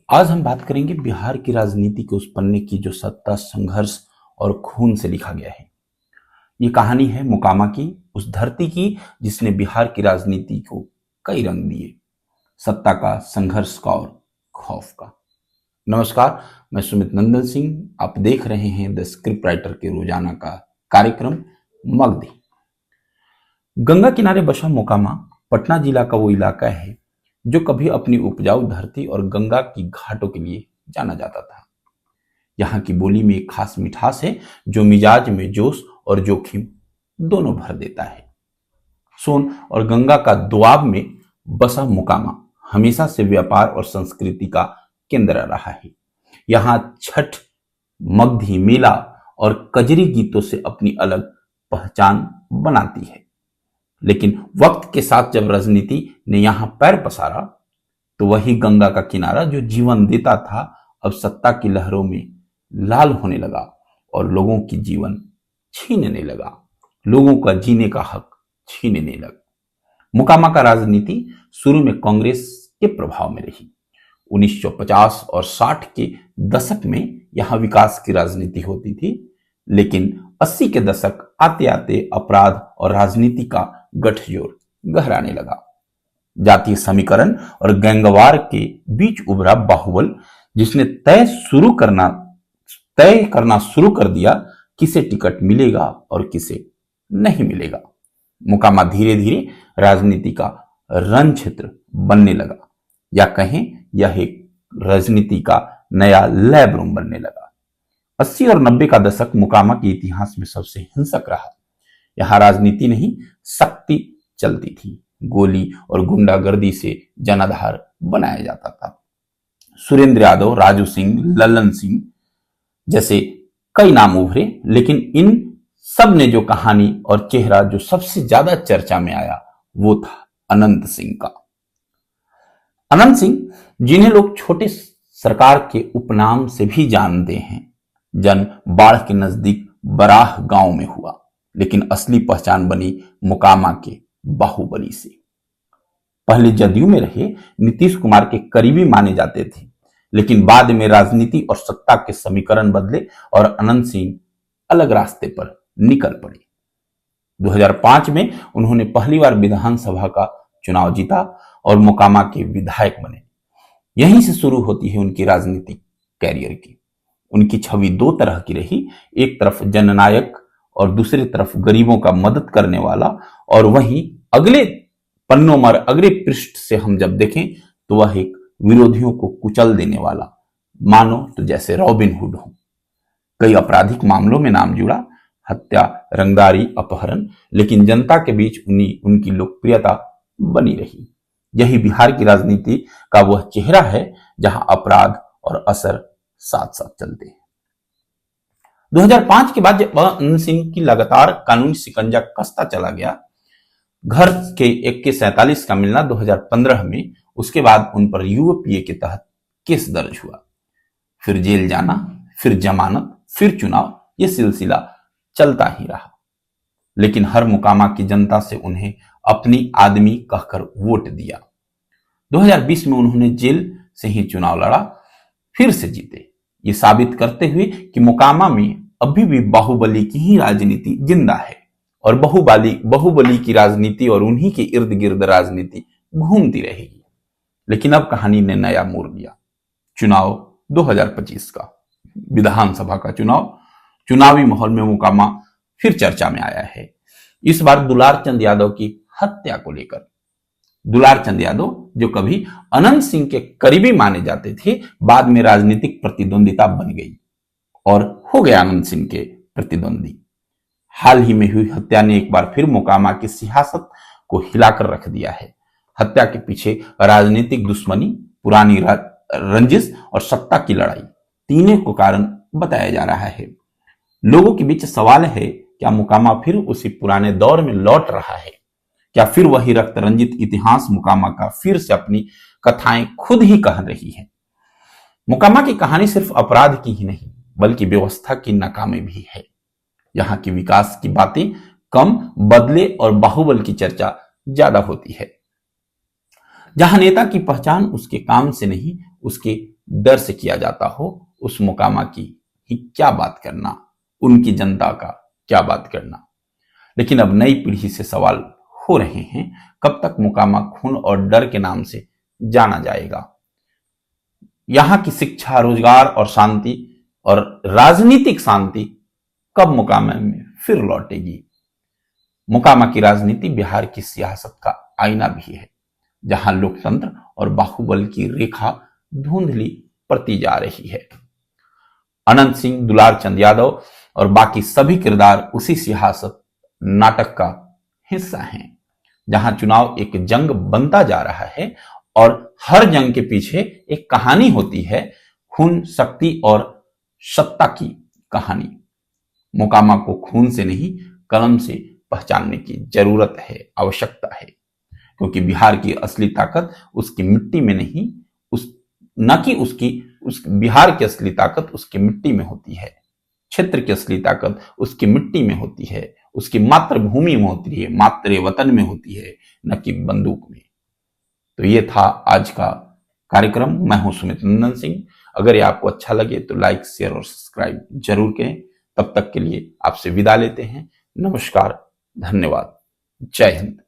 आज हम बात करेंगे बिहार की राजनीति के उस पन्ने की जो सत्ता, संघर्ष और खून से लिखा गया है। ये कहानी है मोकामा की, उस धरती की जिसने बिहार की राजनीति को कई रंग दिए, सत्ता का, संघर्ष का और खौफ का। नमस्कार, मैं सुमित नंदन सिंह। आप देख रहे हैं द स्क्रिप्ट राइटर के रोजाना का कार्यक्रम मगधी। गंगा किनारे बसा मोकामा पटना जिला का वो इलाका है जो कभी अपनी उपजाऊ धरती और गंगा की घाटों के लिए जाना जाता था। यहाँ की बोली में एक खास मिठास है जो मिजाज में जोश और जोखिम दोनों भर देता है। सोन और गंगा का दोआब में बसा मोकामा हमेशा से व्यापार और संस्कृति का केंद्र रहा है। यहाँ छठ, मगधी मेला और कजरी गीतों से अपनी अलग पहचान बनाती है। लेकिन वक्त के साथ जब राजनीति ने यहां पैर पसारा तो वही गंगा का किनारा जो जीवन देता था अब सत्ता की लहरों में लाल होने लगा और लोगों की जीवन छीनने लगा, लोगों का जीने का हक छीनने लगा। मोकामा का राजनीति शुरू में कांग्रेस के प्रभाव में रही। 1950 और 60 के दशक में यहां विकास की राजनीति होती थी, लेकिन 80 के दशक आते आते अपराध और राजनीति का गठजोड़ गहराने लगा। जातीय समीकरण और गैंगवार के बीच उभरा बाहुबल जिसने तय करना शुरू कर दिया किसे टिकट मिलेगा और किसे नहीं मिलेगा। मोकामा धीरे धीरे राजनीति का रण क्षेत्र बनने लगा, या कहें यह एक राजनीति का नया लैब रूम बनने लगा। 80 और 90 का दशक मोकामा के इतिहास में सबसे हिंसक रहा। यहां राजनीति नहीं, शक्ति चलती थी। गोली और गुंडागर्दी से जनाधार बनाया जाता था। सुरेंद्र यादव, राजू सिंह, लल्लन सिंह जैसे कई नाम उभरे, लेकिन इन सब ने जो कहानी और चेहरा जो सबसे ज्यादा चर्चा में आया वो था अनंत सिंह का। अनंत सिंह, जिन्हें लोग छोटे सरकार के उपनाम से भी जानते हैं, जन्म बाढ़ के नजदीक बराह गांव में हुआ, लेकिन असली पहचान बनी मोकामा के बाहुबली से। पहले जदयू में रहे, नीतीश कुमार के करीबी माने जाते थे, लेकिन बाद में राजनीति और सत्ता के समीकरण बदले और अनंत सिंह अलग रास्ते पर निकल पड़े। 2005 में उन्होंने पहली बार विधानसभा का चुनाव जीता और मोकामा के विधायक बने। यहीं से शुरू होती है उनकी राजनीतिक कैरियर की। उनकी छवि दो तरह की रही, एक तरफ जननायक और दूसरी तरफ गरीबों का मदद करने वाला, और वहीं अगले पन्नों पर अगले पृष्ठ से हम जब देखें तो वह एक विरोधियों को कुचल देने वाला, मानो तो जैसे रॉबिन हुड हो। कई आपराधिक मामलों में नाम जुड़ा, हत्या, रंगदारी, अपहरण, लेकिन जनता के बीच उनकी लोकप्रियता बनी रही। यही बिहार की राजनीति का वह चेहरा है जहां अपराध और असर साथ साथ चलते हैं। 2005 के बाद जब अनंत सिंह की लगातार कानूनी शिकंजा कसता चला गया, घर के 4147 का मिलना 2015 में, उसके बाद उन पर यूएपीए के तहत केस दर्ज हुआ। फिर जेल जाना, फिर जमानत, फिर चुनाव, यह सिलसिला चलता ही रहा। लेकिन हर मोकामा की जनता से उन्हें अपनी आदमी कहकर वोट दिया। 2020 में उन्होंने जेल से ही चुनाव लड़ा, फिर से जीते, ये साबित करते हुए कि मोकामा में अभी भी बाहुबली की ही राजनीति जिंदा है और बाहुबली की राजनीति और उन्हीं के इर्द गिर्द राजनीति घूमती रहेगी। लेकिन अब कहानी ने नया मोड़ लिया। चुनाव 2025 का विधानसभा का चुनावी माहौल में मोकामा फिर चर्चा में आया है। इस बार दुलार चंद यादव की हत्या को लेकर। दुलार चंद यादव, जो कभी अनंत सिंह के करीबी माने जाते थे, बाद में राजनीतिक प्रतिद्वंदिता बन गई और हो गया अनंत सिंह के प्रतिद्वंदी। हाल ही में हुई हत्या ने एक बार फिर मोकामा की सियासत को हिलाकर रख दिया है। हत्या के पीछे राजनीतिक दुश्मनी, पुरानी रंजिश और सत्ता की लड़ाई, तीनों को कारण बताया जा रहा है। लोगों के बीच सवाल है, क्या मोकामा फिर उसी पुराने दौर में लौट रहा है? क्या फिर वही रक्त रंजित इतिहास मोकामा का फिर से अपनी कथाएं खुद ही कह रही है? मोकामा की कहानी सिर्फ अपराध की ही नहीं, बल्कि व्यवस्था की नाकामी भी है। यहाँ की विकास की बातें कम, बदले और बाहुबल की चर्चा ज्यादा होती है। जहां नेता की पहचान उसके काम से नहीं, उसके डर से किया जाता हो, उस मोकामा की ही क्या बात करना, उनकी जनता का क्या बात करना। लेकिन अब नई पीढ़ी से सवाल हो रहे हैं, कब तक मोकामा खून और डर के नाम से जाना जाएगा? यहां की शिक्षा, रोजगार और शांति और राजनीतिक शांति कब मोकामा में फिर लौटेगी? मोकामा की राजनीति बिहार की सियासत का आईना भी है, जहां लोकतंत्र और बाहुबल की रेखा धुंधली पड़ती जा रही है। अनंत सिंह, दुलार चंद यादव और बाकी सभी किरदार उसी सियासत नाटक का हिस्सा हैं, जहां चुनाव एक जंग बनता जा रहा है और हर जंग के पीछे एक कहानी होती है, खून, शक्ति और सत्ता की कहानी। मोकामा को खून से नहीं, कलम से पहचानने की जरूरत है, आवश्यकता है, क्योंकि बिहार की असली ताकत उसकी मिट्टी में नहीं, बिहार की असली ताकत उसकी मिट्टी में होती है। क्षेत्र की असली ताकत उसकी मिट्टी में होती है, उसकी मातृभूमि में होती है, मातृ वतन में होती है, न कि बंदूक में। तो ये था आज का कार्यक्रम। मैं हूं सुमित नंदन सिंह। अगर ये आपको अच्छा लगे तो लाइक, शेयर और सब्सक्राइब जरूर करें। तब तक के लिए आपसे विदा लेते हैं। नमस्कार, धन्यवाद, जय हिंद।